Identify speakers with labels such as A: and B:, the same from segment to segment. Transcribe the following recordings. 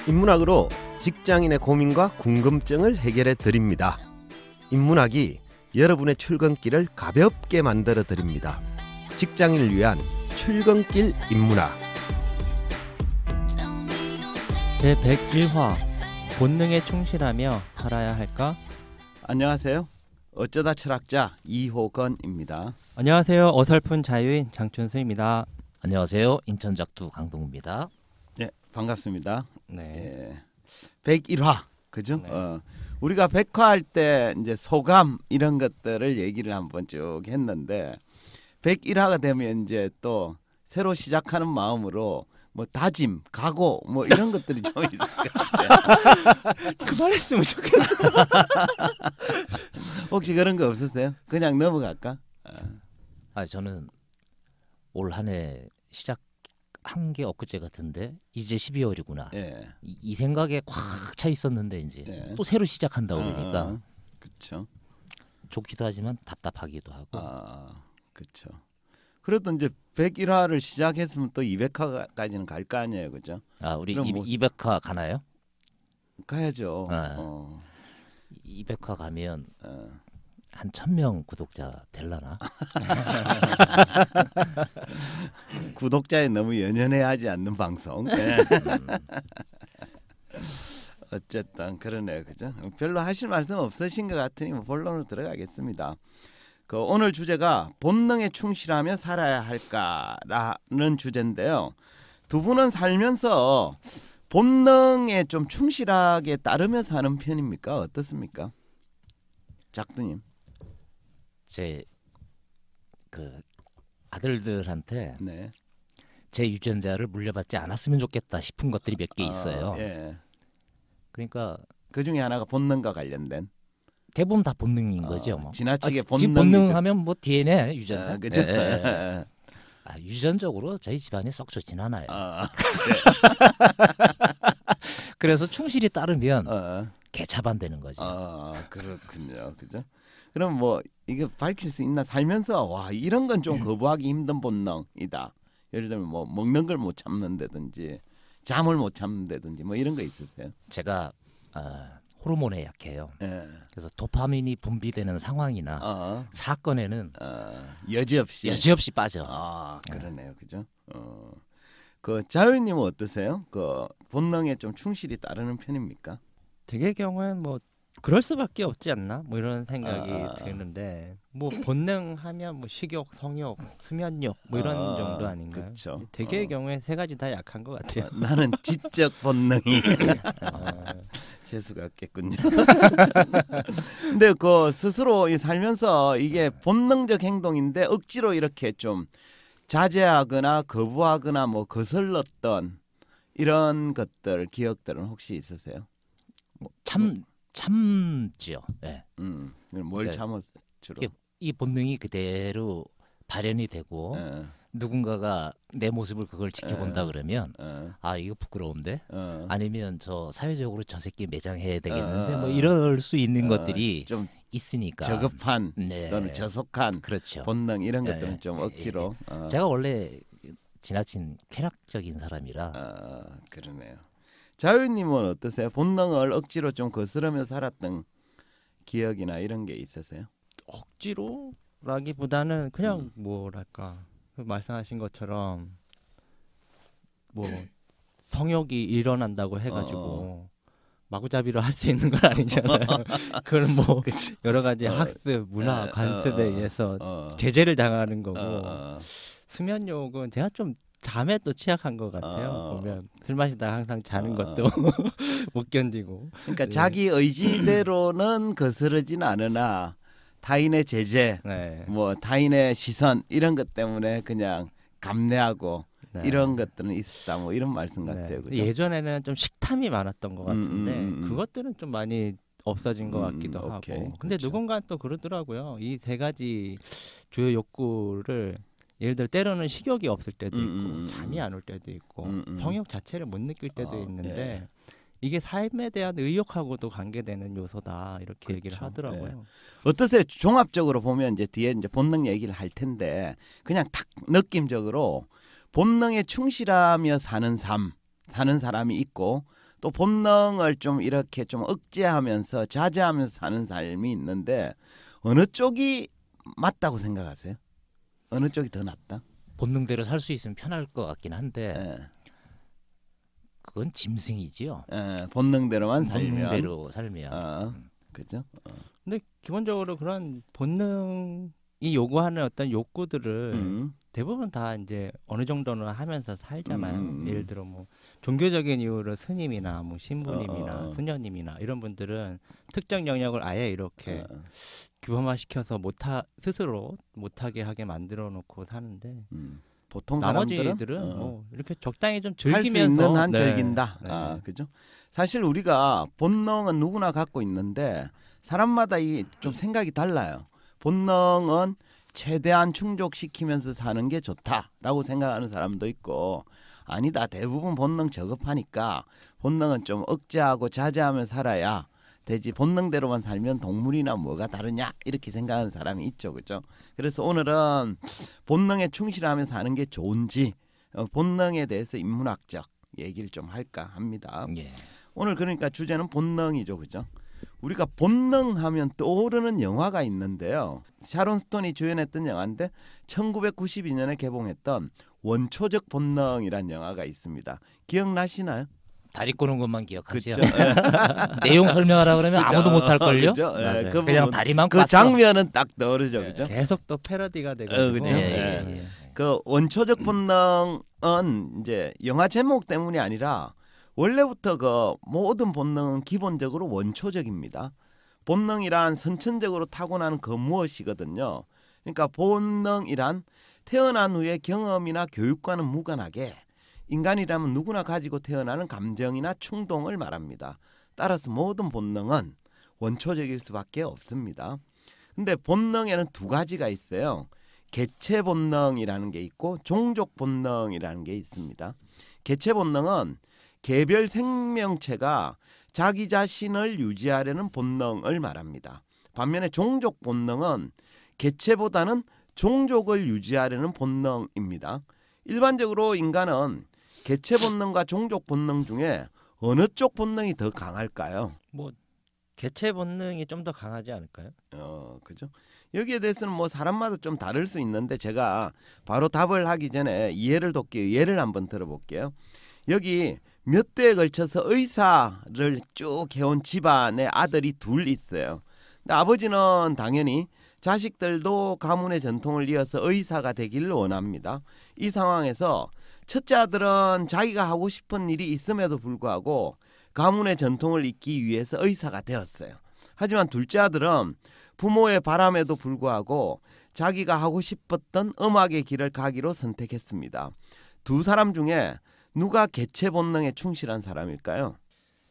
A: 인문학으로 직장인의 고민과 궁금증을 해결해 드립니다. 인문학이 여러분의 출근길을 가볍게 만들어 드립니다. 직장인을 위한 출근길 인문학.
B: 제101화 본능에 충실하며 살아야 할까?
A: 안녕하세요. 어쩌다 철학자 이호건입니다.
B: 안녕하세요. 어설픈 자유인 장춘수입니다.
C: 안녕하세요. 인천작두 강동우입니다.
A: 네, 반갑습니다.
B: 네.
A: 101화 그죠?
B: 네.
A: 우리가 100화 할 때 이제 소감 이런 것들을 얘기를 한번 쭉 했는데 101화가 되면 이제 또 새로 시작하는 마음으로 뭐 다짐, 각오 뭐 이런 것들이 좀 있을 것 같아요.
B: 그만했으면 좋겠어.
A: 혹시 그런 거 없으세요? 그냥 넘어갈까?
C: 저는 올 한 해 시작한 게 엊그제 같은데 이제 12월이구나.
A: 예.
C: 이 생각에 꽉 차 있었는데 이제
A: 예.
C: 또 새로 시작한다 그러니까
A: 그렇죠.
C: 좋기도 하지만 답답하기도 하고.
A: 그렇죠. 그래도 이제 101화를 시작했으면 또 200화까지는 갈 거 아니에요, 그죠?
C: 우리
A: 그럼 뭐
C: 200화 가나요?
A: 가야죠.
C: 200화 가면 한 1000명 구독자 될라나?
A: 구독자에 너무 연연해하지 않는 방송. 네. 어쨌든 그러네요, 그죠? 별로 하실 말씀 없으신 것 같으니 뭐 본론으로 들어가겠습니다. 오늘 주제가 본능에 충실하며 살아야 할까라는 주제인데요. 두 분은 살면서 본능에 좀 충실하게 따르며 사는 편입니까? 어떻습니까? 작두님.
C: 제 아들들한테
A: 네.
C: 제 유전자를 물려받지 않았으면 좋겠다 싶은 것들이 몇 개 있어요.
A: 예.
C: 그러니까
A: 그 중에 하나가 본능과 관련된.
C: 대부분 다 본능인 거죠. 뭐.
A: 지나치게
C: 지금 본능하면 뭐 DNA 유전자.
A: 그죠?
C: 유전적으로 저희 집안이 썩 좋진 않아요.
A: 네.
C: 그래서 충실히 따르면 개차반되는 거죠.
A: 그렇군요. 그죠? 그럼 뭐 이게 밝힐 수 있나? 살면서 와 이런 건 좀 거부하기 힘든 본능이다. 예를 들면 뭐 먹는 걸 못 참는다든지 잠을 못 참는다든지 뭐 이런 거 있으세요?
C: 제가 호르몬에 약해요.
A: 예.
C: 그래서 도파민이 분비되는 상황이나 사건에는
A: 여지없이
C: 빠져.
A: 그러네요, 그죠? 자유님은 어떠세요? 본능에 좀 충실히 따르는 편입니까?
B: 되게 경우엔 뭐 그럴 수밖에 없지 않나? 뭐 이런 생각이 드는데 뭐 본능하면 뭐 식욕, 성욕, 수면욕 뭐 이런 정도 아닌가요?
A: 그쵸.
B: 되게 경우에 세 가지 다 약한 것 같아요.
A: 나는 지적 본능이 재수가 없겠군요. 근데 스스로 살면서 이게 본능적 행동인데 억지로 이렇게 좀 자제하거나 거부하거나 뭐 거슬렀던 이런 것들 기억들은 혹시 있으세요?
C: 참지요. 네.
A: 뭘 참았어요? 주로?
C: 이 본능이 그대로 발현이 되고 누군가가 내 모습을 그걸 지켜본다 그러면 이거 부끄러운데 아니면 저 사회적으로 저 새끼 매장해야 되겠는데 뭐 이럴 수 있는 것들이
A: 좀
C: 있으니까
A: 저급한 또는 저속한
C: 그렇죠.
A: 본능 이런 것들은 좀 억지로
C: 제가 원래 지나친 쾌락적인 사람이라
A: 그러네요. 자유님은 어떠세요? 본능을 억지로 좀 거스르며 살았던 기억이나 이런 게 있으세요?
B: 억지로라기보다는 그냥 뭐랄까 말씀하신 것처럼 뭐 성욕이 일어난다고 해가지고 마구잡이로 할 수 있는 건 아니잖아요. 그건 뭐 여러 가지 학습, 문화, 관습에 의해서 제재를 당하는 거고 수면욕은 제가 좀 잠에 또 취약한 것 같아요. 보면 술 마시다 항상 자는 것도 못 견디고.
A: 그러니까 자기 의지대로는 거스르지는 않으나 타인의 제재, 뭐 타인의 시선 이런 것 때문에 그냥 감내하고 이런 것들은 있다. 뭐 이런 말씀 같아요. 그죠?
B: 예전에는 좀 식탐이 많았던 것 같은데 그것들은 좀 많이 없어진 것 같기도 하고. 근데
A: 그렇죠.
B: 누군가 또 그러더라고요. 이 세 가지 주요 욕구를 예를 들어 때로는 식욕이 없을 때도 있고 잠이 안 올 때도 있고 성욕 자체를 못 느낄 때도 있는데 이게 삶에 대한 의욕하고도 관계되는 요소다 이렇게
A: 그렇죠.
B: 얘기를 하더라고요.
A: 네. 어떠세요? 종합적으로 보면 이제 뒤에 이제 본능 얘기를 할 텐데 그냥 딱 느낌적으로 본능에 충실하며 사는 사람이 있고 또 본능을 좀 이렇게 좀 억제하면서 자제하면서 사는 삶이 있는데 어느 쪽이 맞다고 생각하세요? 어느 쪽이 더 낫다?
C: 본능대로 살 수 있으면 편할 것 같긴 한데
A: 예.
C: 그건 짐승이지요.
A: 예, 본능대로만 살면.
C: 본능대로 살면.
A: 그죠?
B: 근데 기본적으로 그런 본능이 요구하는 어떤 욕구들을 대부분 다 이제 어느 정도는 하면서 살잖아요. 예를 들어 뭐 종교적인 이유로 스님이나 뭐 신부님이나 수녀님이나 이런 분들은 특정 영역을 아예 이렇게 규범화시켜서 스스로 못하게 하게 만들어 놓고 사는데
A: 보통
B: 나머지들은 뭐 이렇게 적당히 좀 즐기면서
A: 할 수 있는 한
B: 네.
A: 즐긴다.
B: 네.
A: 그죠? 사실 우리가 본능은 누구나 갖고 있는데 사람마다 이 좀 생각이 달라요. 본능은 최대한 충족시키면서 사는 게 좋다라고 생각하는 사람도 있고 아니다. 대부분 본능 저급하니까 본능은 좀 억제하고 자제하며 살아야 되지. 본능대로만 살면 동물이나 뭐가 다르냐 이렇게 생각하는 사람이 있죠. 그죠? 그래서 오늘은 본능에 충실하며 사는 게 좋은지 본능에 대해서 인문학적 얘기를 좀 할까 합니다.
C: 예.
A: 오늘 그러니까 주제는 본능이죠. 그죠? 우리가 본능하면 떠오르는 영화가 있는데요. 샤론 스톤이 주연했던 영화인데 1992년에 개봉했던 원초적 본능이란 영화가 있습니다. 기억나시나요?
C: 다리 꼬는 것만 기억하죠.
A: 그렇죠.
C: 내용 설명하라 그러면 아무도 못할걸요.
A: 그렇죠?
C: 그냥 다리만
A: 그
C: 봤어.
A: 장면은 딱 떠오르죠. 그죠?
B: 계속 또 패러디가 되고
A: 그렇죠? 그 원초적 본능은 이제 영화 제목 때문이 아니라 원래부터 그 모든 본능은 기본적으로 원초적입니다. 본능이란 선천적으로 타고나는 그 무엇이거든요. 그러니까 본능이란 태어난 후에 경험이나 교육과는 무관하게 인간이라면 누구나 가지고 태어나는 감정이나 충동을 말합니다. 따라서 모든 본능은 원초적일 수밖에 없습니다. 근데 본능에는 두 가지가 있어요. 개체 본능이라는 게 있고 종족 본능이라는 게 있습니다. 개체 본능은 개별 생명체가 자기 자신을 유지하려는 본능을 말합니다. 반면에 종족 본능은 개체보다는 종족을 유지하려는 본능입니다. 일반적으로 인간은 개체 본능과 종족 본능 중에 어느 쪽 본능이 더 강할까요?
B: 뭐 개체 본능이 좀 더 강하지 않을까요?
A: 그죠? 여기에 대해서는 뭐 사람마다 좀 다를 수 있는데 제가 바로 답을 하기 전에 이해를 돕기 예를 한번 들어볼게요. 여기 몇 대에 걸쳐서 의사를 쭉 해온 집안에 아들이 둘 있어요. 근데 아버지는 당연히 자식들도 가문의 전통을 이어서 의사가 되기를 원합니다. 이 상황에서 첫째 아들은 자기가 하고 싶은 일이 있음에도 불구하고 가문의 전통을 잇기 위해서 의사가 되었어요. 하지만 둘째 아들은 부모의 바람에도 불구하고 자기가 하고 싶었던 음악의 길을 가기로 선택했습니다. 두 사람 중에 누가 개체 본능에 충실한 사람일까요?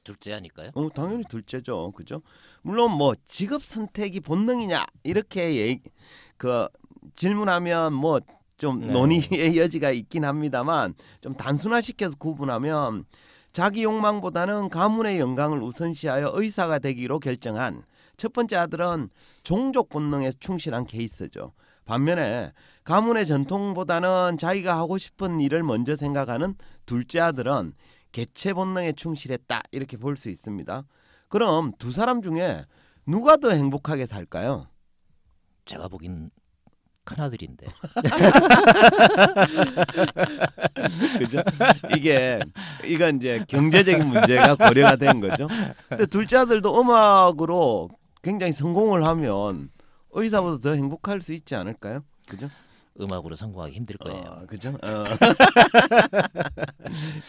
C: 둘째 아닐까요?
A: 당연히 둘째죠. 그죠? 물론 뭐 직업 선택이 본능이냐 이렇게 질문하면 뭐 좀 논의의 여지가 있긴 합니다만 좀 단순화시켜서 구분하면 자기 욕망보다는 가문의 영광을 우선시하여 의사가 되기로 결정한 첫 번째 아들은 종족 본능에 충실한 케이스죠. 반면에 가문의 전통보다는 자기가 하고 싶은 일을 먼저 생각하는 둘째 아들은 개체 본능에 충실했다 이렇게 볼 수 있습니다. 그럼 두 사람 중에 누가 더 행복하게 살까요?
C: 제가 보긴 큰아들인데.
A: 그죠? 이건 이제 경제적인 문제가 고려가 된 거죠. 근데 둘째 아들도 음악으로 굉장히 성공을 하면 의사보다 더 행복할 수 있지 않을까요? 그죠?
C: 음악으로 성공하기 힘들 거예요.
A: 그죠?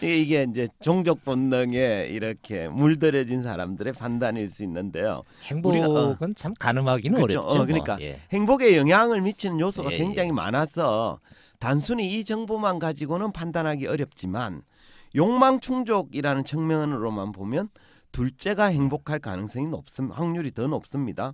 A: 이게 이제 종족 본능에 이렇게 물들여진 사람들의 판단일 수 있는데요.
C: 행복은 참 가늠하기는
A: 그렇죠?
C: 어렵죠.
A: 그러니까
C: 예.
A: 행복에 영향을 미치는 요소가
C: 예,
A: 굉장히 많아서 단순히 이 정보만 가지고는 판단하기 어렵지만 욕망 충족이라는 측면으로만 보면 둘째가 행복할 가능성이 확률이 더 높습니다.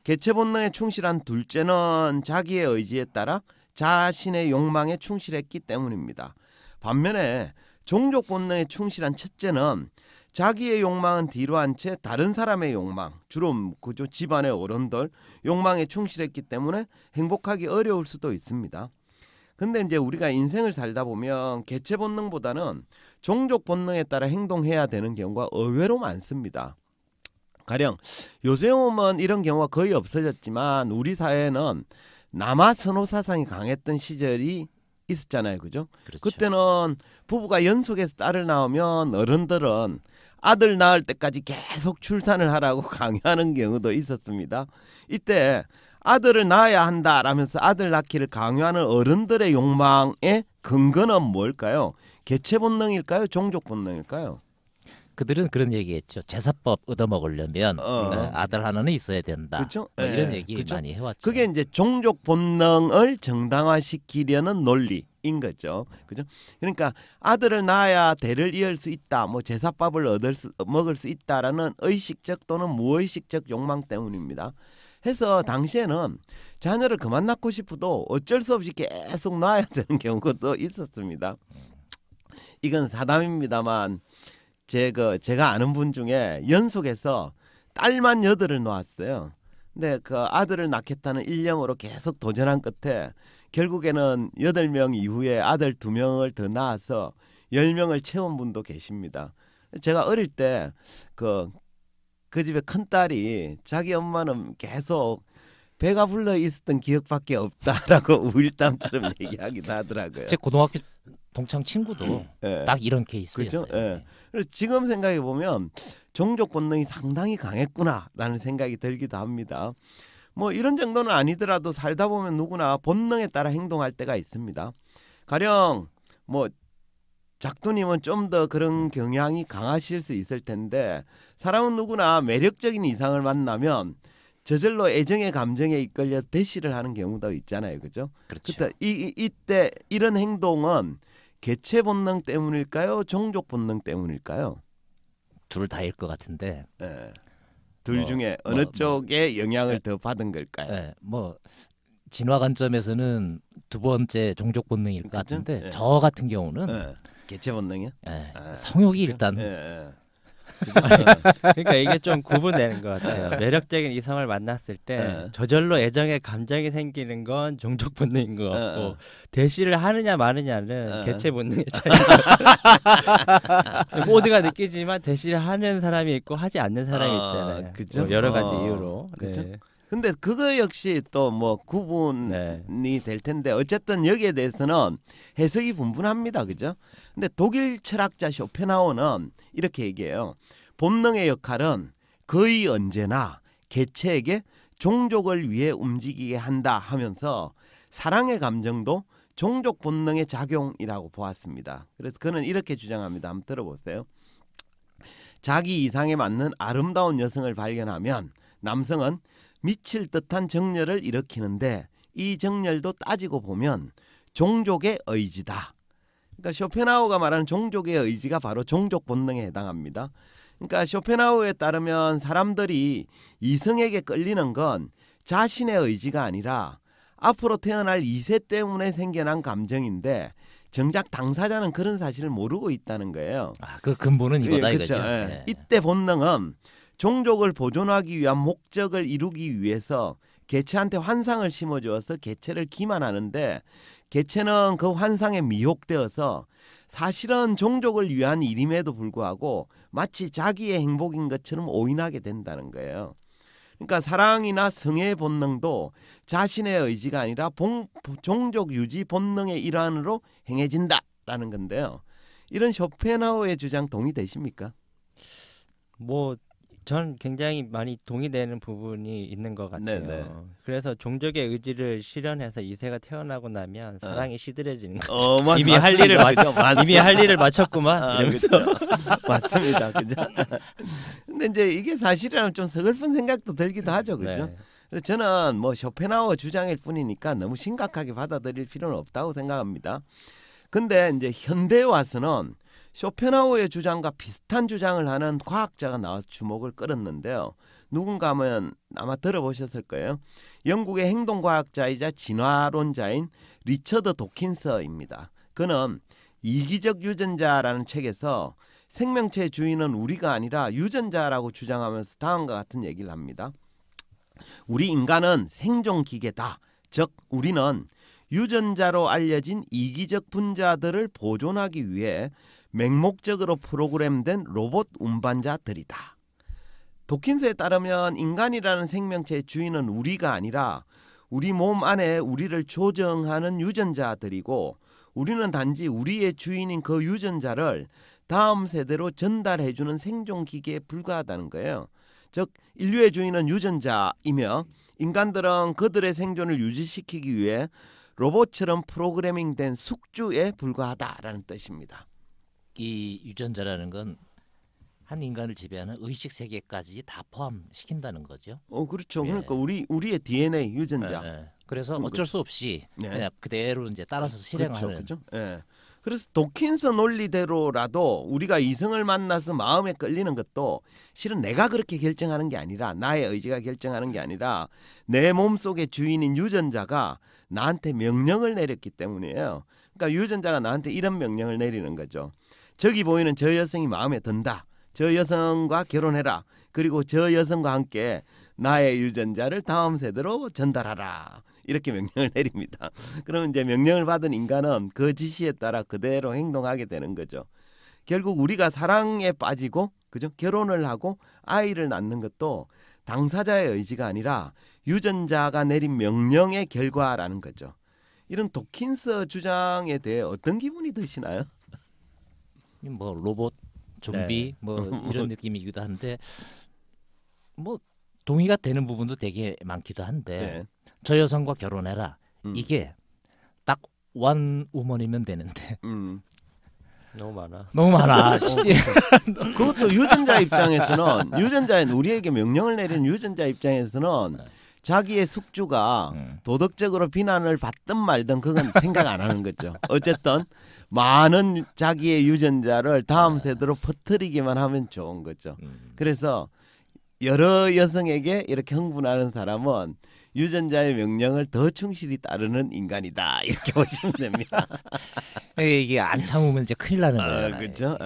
A: 개체 본능에 충실한 둘째는 자기의 의지에 따라 자신의 욕망에 충실했기 때문입니다. 반면에 종족 본능에 충실한 첫째는 자기의 욕망은 뒤로 한 채 다른 사람의 욕망, 주로 그죠 집안의 어른들 욕망에 충실했기 때문에 행복하기 어려울 수도 있습니다. 근데 이제 우리가 인생을 살다 보면 개체 본능보다는 종족 본능에 따라 행동해야 되는 경우가 의외로 많습니다. 가령 요즘은 이런 경우가 거의 없어졌지만 우리 사회는 남아 선호 사상이 강했던 시절이 있었잖아요. 그죠?
C: 그렇죠.
A: 그때는 부부가 연속해서 딸을 낳으면 어른들은 아들 낳을 때까지 계속 출산을 하라고 강요하는 경우도 있었습니다. 이때 아들을 낳아야 한다라면서 아들 낳기를 강요하는 어른들의 욕망의 근거는 뭘까요? 개체 본능일까요? 종족 본능일까요?
C: 그들은 그런 얘기했죠. 제사법 얻어먹으려면 아들 하나는 있어야 된다.
A: 그렇죠?
C: 뭐 이런 얘기
A: 그렇죠?
C: 많이 해왔죠.
A: 그게 이제 종족 본능을 정당화시키려는 논리인 거죠. 그죠? 그러니까 아들을 낳아야 대를 이을 수 있다. 뭐 제사밥을 먹을 수 있다라는 의식적 또는 무의식적 욕망 때문입니다. 해서 당시에는 자녀를 그만 낳고 싶어도 어쩔 수 없이 계속 낳아야 되는 경우도 있었습니다. 이건 사담입니다만 제가 아는 분 중에 연속해서 딸만 8을 낳았어요. 근데 그 아들을 낳겠다는 일념으로 계속 도전한 끝에 결국에는 8명 이후에 아들 2명을 더 낳아서 10명을 채운 분도 계십니다. 제가 어릴 때 그 집에 큰딸이 자기 엄마는 계속 배가 불러 있었던 기억밖에 없다라고 우일담처럼 얘기하기도 하더라고요.
C: 제 고등학교 동창 친구도 딱 이런 케이스였어요.
A: 그렇죠? 그래서 지금 생각해 보면 종족 본능이 상당히 강했구나라는 생각이 들기도 합니다. 뭐 이런 정도는 아니더라도 살다 보면 누구나 본능에 따라 행동할 때가 있습니다. 가령 뭐 작두님은 좀 더 그런 경향이 강하실 수 있을 텐데 사람은 누구나 매력적인 이상을 만나면 저절로 애정의 감정에 이끌려 대시를 하는 경우도 있잖아요. 그죠?
C: 그렇죠.
A: 그때 이때 이런 행동은 개체 본능 때문일까요? 종족 본능 때문일까요?
C: 둘 다일 것 같은데.
A: 둘 중에 어느 쪽에 영향을 더 받은 걸까요?
C: 뭐 진화 관점에서는 두 번째 종족 본능일 것
A: 그렇죠?
C: 같은데 저 같은 경우는
A: 개체 본능이요?
C: 성욕이 일단
B: 그러니까 이게 좀 구분되는 것 같아요. 매력적인 이성을 만났을 때 저절로 애정의 감정이 생기는 건 종족 본능인 것 같고 대시를 하느냐 마느냐는 개체 본능의 차이죠. 모두가 느끼지만 대시를 하는 사람이 있고 하지 않는 사람이 있잖아요.
A: 그죠?
B: 뭐 여러 가지 이유로.
A: 그죠?
B: 네.
A: 근데 그거 역시 또 뭐 구분이 될 텐데 어쨌든 여기에 대해서는 해석이 분분합니다. 그죠? 근데 독일 철학자 쇼펜하우어는 이렇게 얘기해요. 본능의 역할은 거의 언제나 개체에게 종족을 위해 움직이게 한다 하면서 사랑의 감정도 종족 본능의 작용이라고 보았습니다. 그래서 그는 이렇게 주장합니다. 한번 들어보세요. 자기 이상에 맞는 아름다운 여성을 발견하면 남성은 미칠 듯한 정열을 일으키는데 이 정열도 따지고 보면 종족의 의지다. 그러니까 쇼펜하우어가 말하는 종족의 의지가 바로 종족 본능에 해당합니다. 그러니까 쇼펜하우어에 따르면 사람들이 이성에게 끌리는 건 자신의 의지가 아니라 앞으로 태어날 2세 때문에 생겨난 감정인데 정작 당사자는 그런 사실을 모르고 있다는 거예요.
C: 그 근본은 이거다
A: 그렇죠.
C: 이거죠.
A: 이때 본능은 종족을 보존하기 위한 목적을 이루기 위해서 개체한테 환상을 심어주어서 개체를 기만하는데 개체는 그 환상에 미혹되어서 사실은 종족을 위한 일임에도 불구하고 마치 자기의 행복인 것처럼 오인하게 된다는 거예요. 그러니까 사랑이나 성의 본능도 자신의 의지가 아니라 종족 유지 본능의 일환으로 행해진다라는 건데요. 이런 쇼펜하우어의 주장 동의되십니까?
B: 뭐 전 굉장히 많이 동의되는 부분이 있는 것 같아요. 네네. 그래서 종족의 의지를 실현해서 2세가 태어나고 나면 사랑이 시들해지는 거죠. 이미 할 일을 마쳤구만. 이러면서.
A: 그렇죠. 맞습니다. 그죠? 근데 이제 이게 사실이라면 좀 서글픈 생각도 들기도 하죠. 그죠?
B: 네.
A: 그래서 저는 뭐 쇼펜하우어 주장일 뿐이니까 너무 심각하게 받아들일 필요는 없다고 생각합니다. 근데 이제 현대에 와서는 쇼펜하우어의 주장과 비슷한 주장을 하는 과학자가 나와서 주목을 끌었는데요. 누군가 하면 아마 들어보셨을 거예요. 영국의 행동과학자이자 진화론자인 리처드 도킨스입니다. 그는 이기적 유전자라는 책에서 생명체의 주인은 우리가 아니라 유전자라고 주장하면서 다음과 같은 얘기를 합니다. 우리 인간은 생존기계다. 즉 우리는 유전자로 알려진 이기적 분자들을 보존하기 위해 맹목적으로 프로그램된 로봇 운반자들이다. 도킨스에 따르면 인간이라는 생명체의 주인은 우리가 아니라 우리 몸 안에 우리를 조정하는 유전자들이고 우리는 단지 우리의 주인인 그 유전자를 다음 세대로 전달해주는 생존기계에 불과하다는 거예요. 즉 인류의 주인은 유전자이며 인간들은 그들의 생존을 유지시키기 위해 로봇처럼 프로그래밍된 숙주에 불과하다라는 뜻입니다.
C: 이 유전자라는 건 한 인간을 지배하는 의식 세계까지 다 포함시킨다는 거죠.
A: 그렇죠. 그러니까 우리의 DNA 유전자.
C: 그래서 어쩔 수 없이 그냥 그대로 이제 따라서 실행하는.
A: 그렇죠. 그래서 도킨스 논리대로라도 우리가 이성을 만나서 마음에 끌리는 것도 실은 내가 그렇게 결정하는 게 아니라 나의 의지가 결정하는 게 아니라 내 몸속의 주인인 유전자가 나한테 명령을 내렸기 때문이에요. 그러니까 유전자가 나한테 이런 명령을 내리는 거죠. 저기 보이는 저 여성이 마음에 든다. 저 여성과 결혼해라. 그리고 저 여성과 함께 나의 유전자를 다음 세대로 전달하라. 이렇게 명령을 내립니다. 그러면 이제 명령을 받은 인간은 그 지시에 따라 그대로 행동하게 되는 거죠. 결국 우리가 사랑에 빠지고 그죠? 결혼을 하고 아이를 낳는 것도 당사자의 의지가 아니라 유전자가 내린 명령의 결과라는 거죠. 이런 도킨스 주장에 대해 어떤 기분이 드시나요?
C: 뭐 로봇 좀비 뭐 이런 느낌이기도 한데 뭐 동의가 되는 부분도 되게 많기도 한데 저 여성과 결혼해라 이게 딱 원 우먼이면 되는데
B: 너무 많아.
A: 그것도 유전자 입장에서는 유전자인 우리에게 명령을 내리는 유전자 입장에서는 자기의 숙주가 도덕적으로 비난을 받든 말든 그건 생각 안 하는 거죠. 어쨌든 많은 자기의 유전자를 다음 세대로 퍼뜨리기만 하면 좋은 거죠. 그래서 여러 여성에게 이렇게 흥분하는 사람은 유전자의 명령을 더 충실히 따르는 인간이다. 이렇게 보시면 됩니다.
C: 이게 안 참으면 이제 큰일 나는 거예요.
A: 그렇죠.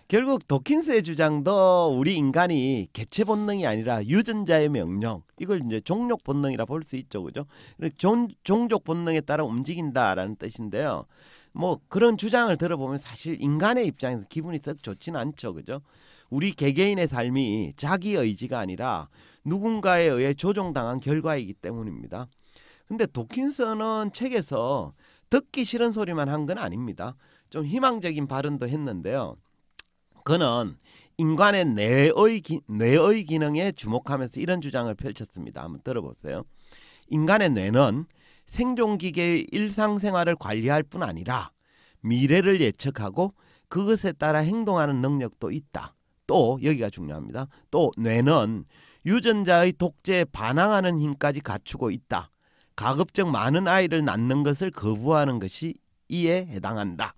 A: 결국 도킨스의 주장도 우리 인간이 개체 본능이 아니라 유전자의 명령, 이걸 이제 종족 본능이라 볼 수 있죠, 그죠? 종족 본능에 따라 움직인다라는 뜻인데요. 뭐 그런 주장을 들어보면 사실 인간의 입장에서 기분이 썩 좋지는 않죠, 그죠? 우리 개개인의 삶이 자기 의지가 아니라 누군가에 의해 조종당한 결과이기 때문입니다. 근데 도킨스는 책에서 듣기 싫은 소리만 한 건 아닙니다. 좀 희망적인 발언도 했는데요. 그는 인간의 뇌의 기능에 주목하면서 이런 주장을 펼쳤습니다. 한번 들어보세요. 인간의 뇌는 생존기계의 일상생활을 관리할 뿐 아니라 미래를 예측하고 그것에 따라 행동하는 능력도 있다. 또 여기가 중요합니다. 또 뇌는 유전자의 독재에 반항하는 힘까지 갖추고 있다. 가급적 많은 아이를 낳는 것을 거부하는 것이 이에 해당한다.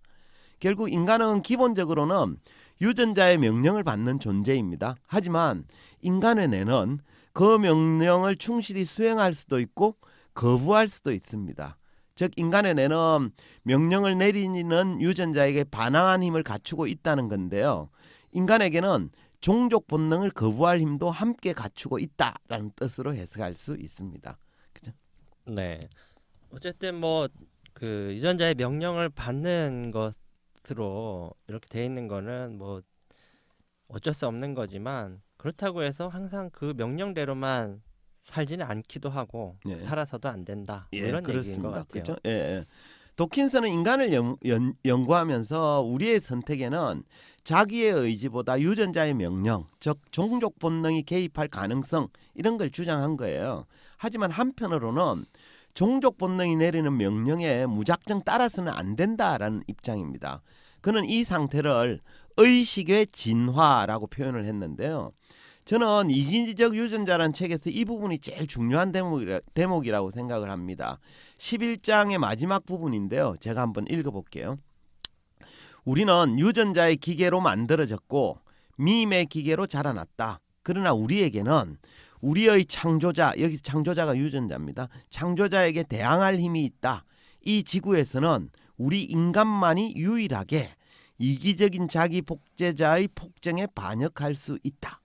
A: 결국 인간은 기본적으로는 유전자의 명령을 받는 존재입니다. 하지만 인간의 뇌는 그 명령을 충실히 수행할 수도 있고 거부할 수도 있습니다. 즉 인간의 뇌는 명령을 내리는 유전자에게 반항한 힘을 갖추고 있다는 건데요. 인간에게는 종족 본능을 거부할 힘도 함께 갖추고 있다라는 뜻으로 해석할 수 있습니다. 그죠?
B: 네. 어쨌든 뭐 그 유전자의 명령을 받는 것으로 이렇게 돼 있는 거는 뭐 어쩔 수 없는 거지만 그렇다고 해서 항상 그 명령대로만 살지는 않기도 하고 살아서도 안 된다. 뭐 이런 얘기인 것 같아요.
A: 그렇죠? 도킨스는 인간을 연구하면서 우리의 선택에는 자기의 의지보다 유전자의 명령, 즉 종족 본능이 개입할 가능성 이런 걸 주장한 거예요. 하지만 한편으로는 종족 본능이 내리는 명령에 무작정 따라서는 안 된다라는 입장입니다. 그는 이 상태를 의식의 진화라고 표현을 했는데요. 저는 이기적 유전자라는 책에서 이 부분이 제일 중요한 대목이라고 생각을 합니다. 11장의 마지막 부분인데요. 제가 한번 읽어볼게요. 우리는 유전자의 기계로 만들어졌고 밈의 기계로 자라났다. 그러나 우리에게는 우리의 창조자, 여기서 창조자가 유전자입니다. 창조자에게 대항할 힘이 있다. 이 지구에서는 우리 인간만이 유일하게 이기적인 자기 복제자의 폭정에 반역할 수 있다.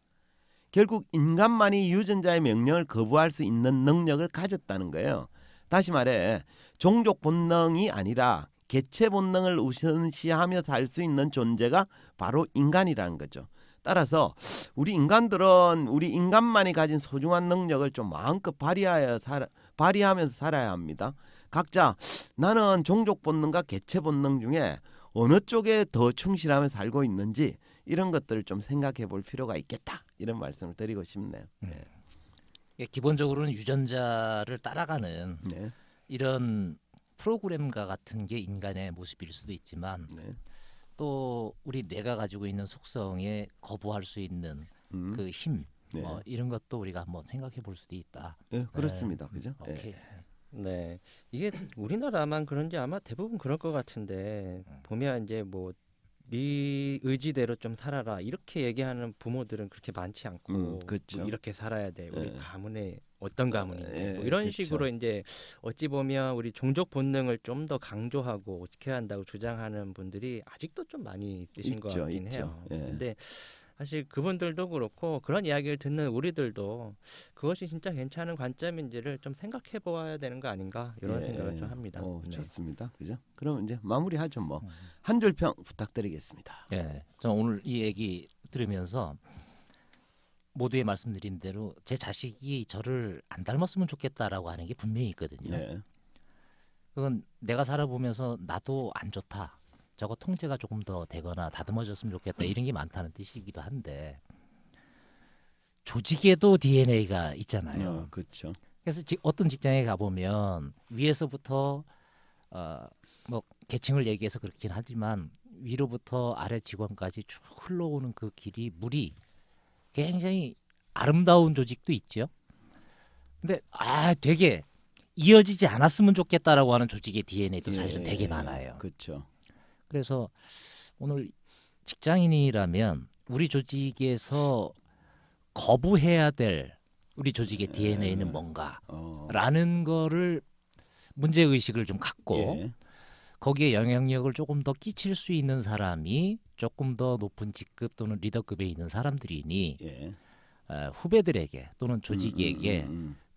A: 결국 인간만이 유전자의 명령을 거부할 수 있는 능력을 가졌다는 거예요. 다시 말해 종족 본능이 아니라 개체 본능을 우선시하며 살 수 있는 존재가 바로 인간이라는 거죠. 따라서 우리 인간들은 우리 인간만이 가진 소중한 능력을 좀 마음껏 발휘하면서 살아야 합니다. 각자 나는 종족 본능과 개체 본능 중에 어느 쪽에 더 충실하며 살고 있는지 이런 것들을 좀 생각해 볼 필요가 있겠다. 이런 말씀을 드리고 싶네요.
C: 네. 기본적으로는 유전자를 따라가는 네. 이런 프로그램과 같은 게 인간의 모습일 수도 있지만 네. 또 우리 뇌가 가지고 있는 속성에 거부할 수 있는 그 힘 네. 이런 것도 우리가 한번 생각해 볼 수도 있다.
A: 네, 그렇습니다. 네. 그죠?
B: 오케이. 네, 이게 우리나라만 그런지 아마 대부분 그럴 것 같은데 보면 이제 뭐 네 의지대로 좀 살아라 이렇게 얘기하는 부모들은 그렇게 많지 않고
A: 그렇죠.
B: 뭐 이렇게 살아야 돼. 우리 가문에 어떤 가문인데 뭐 이런 그렇죠. 식으로 이제 어찌 보면 우리 종족 본능을 좀 더 강조하고 지켜야 한다고 주장하는 분들이 아직도 좀 많이 있으신 것 같긴 해요. 근데 사실 그분들도 그렇고 그런 이야기를 듣는 우리들도 그것이 진짜 괜찮은 관점인지를 좀 생각해 보아야 되는 거 아닌가 이런 생각을 좀 합니다.
A: 네. 좋습니다. 그죠? 그럼 이제 마무리하죠. 뭐 한 줄 평 부탁드리겠습니다.
C: 네, 저는 오늘 이 얘기 들으면서 모두의 말씀드린 대로 제 자식이 저를 안 닮았으면 좋겠다라고 하는 게 분명히 있거든요. 네. 그건 내가 살아보면서 나도 안 좋다. 저거 통제가 조금 더 되거나 다듬어졌으면 좋겠다 이런 게 많다는 뜻이기도 한데 조직에도 DNA가 있잖아요.
A: 그렇죠.
C: 그래서 어떤 직장에 가보면 위에서부터 뭐 계층을 얘기해서 그렇긴 하지만 위로부터 아래 직원까지 쭉 흘러오는 그 길이 물이 굉장히 아름다운 조직도 있죠. 근데 되게 이어지지 않았으면 좋겠다라고 하는 조직의 DNA도 사실은 되게 많아요.
A: 그렇죠.
C: 그래서 오늘 직장인이라면 우리 조직에서 거부해야 될 우리 조직의 DNA는 뭔가라는 거를 문제의식을 좀 갖고 거기에 영향력을 조금 더 끼칠 수 있는 사람이 조금 더 높은 직급 또는 리더급에 있는 사람들이니 후배들에게 또는 조직에게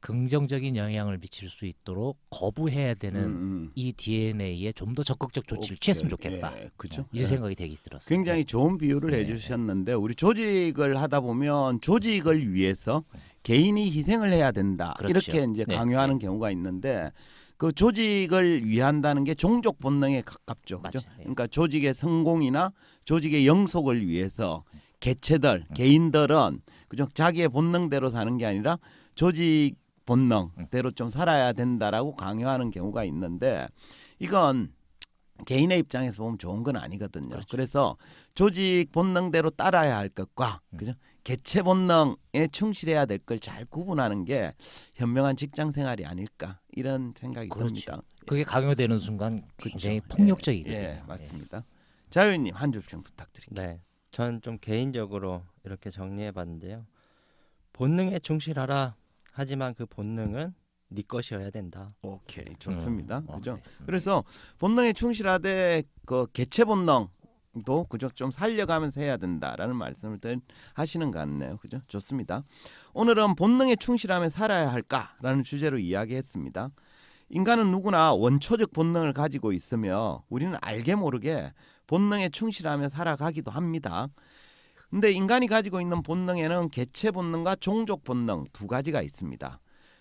C: 긍정적인 영향을 미칠 수 있도록 거부해야 되는 이 DNA에 좀 더 적극적 조치를 취했으면 좋겠다.
A: 그죠?
C: 이 생각이 되게 들었어요.
A: 굉장히 좋은 비유를 해주셨는데 우리 조직을 하다 보면 조직을 위해서 개인이 희생을 해야 된다. 그렇죠. 이렇게 이제 강요하는 경우가 있는데 그 조직을 위한다는 게 종족 본능에 가깝죠. 그죠? 그러니까 조직의 성공이나 조직의 영속을 위해서 개체들, 개인들은 그죠? 자기의 본능대로 사는 게 아니라 조직 본능대로 좀 살아야 된다라고 강요하는 경우가 있는데 이건 개인의 입장에서 보면 좋은 건 아니거든요. 그렇죠. 그래서 조직 본능대로 따라야 할 것과 그죠? 개체 본능에 충실해야 될 걸 잘 구분하는 게 현명한 직장 생활이 아닐까 이런 생각이 듭니다.
C: 그게 강요되는 순간 굉장히 폭력적이거든요.
A: 맞습니다. 자유인님 한 줄평 부탁드립니다.
B: 네, 전 좀 개인적으로 이렇게 정리해봤는데요. 본능에 충실하라. 하지만 그 본능은 네 것이어야 된다.
A: 오케이, 좋습니다. 그죠? 그래서 본능에 충실하되 그 개체 본능도 그죠? 좀 살려가면서 해야 된다라는 말씀을 하시는 것 같네요. 그죠? 좋습니다. 오늘은 본능에 충실하며 살아야 할까라는 주제로 이야기했습니다. 인간은 누구나 원초적 본능을 가지고 있으며 우리는 알게 모르게 본능에 충실하며 살아가기도 합니다. 근데 인간이 가지고 있는 본능에는 개체 본능과 종족 본능 두 가지가 있습니다.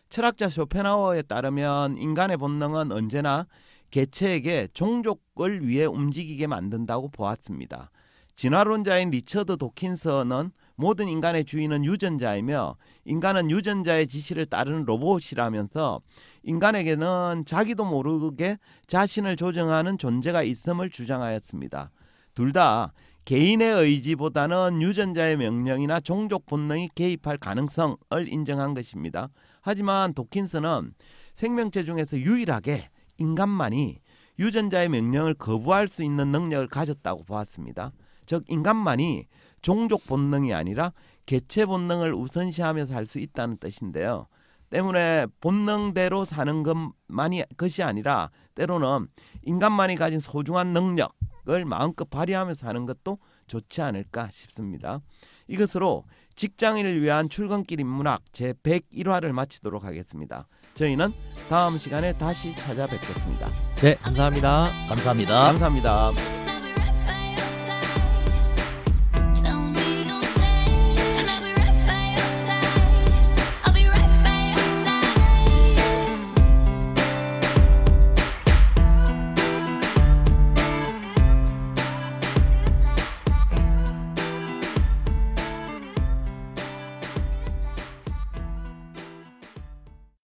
A: 철학자 쇼펜하우어에 따르면 인간의 본능은 언제나 개체에게 종족을 위해 움직이게 만든다고 보았습니다. 진화론자인 리처드 도킨스는 모든 인간의 주인은 유전자이며 인간은 유전자의 지시를 따르는 로봇이라면서 인간에게는 자기도 모르게 자신을 조정하는 존재가 있음을 주장하였습니다. 둘 다 개인의 의지보다는 유전자의 명령이나 종족 본능이 개입할 가능성을 인정한 것입니다. 하지만 도킨스는 생명체 중에서 유일하게 인간만이 유전자의 명령을 거부할 수 있는 능력을 가졌다고 보았습니다. 즉 인간만이 종족 본능이 아니라 개체 본능을 우선시하며 살 수 있다는 뜻인데요. 때문에 본능대로 사는 것이 아니라 때로는 인간만이 가진 소중한 능력을 마음껏 발휘하면서 사는 것도 좋지 않을까 싶습니다. 이것으로 직장인을 위한 출근길 인문학 제101화를 마치도록 하겠습니다. 저희는 다음 시간에 다시 찾아뵙겠습니다.
B: 네, 감사합니다.
C: 감사합니다.
A: 감사합니다.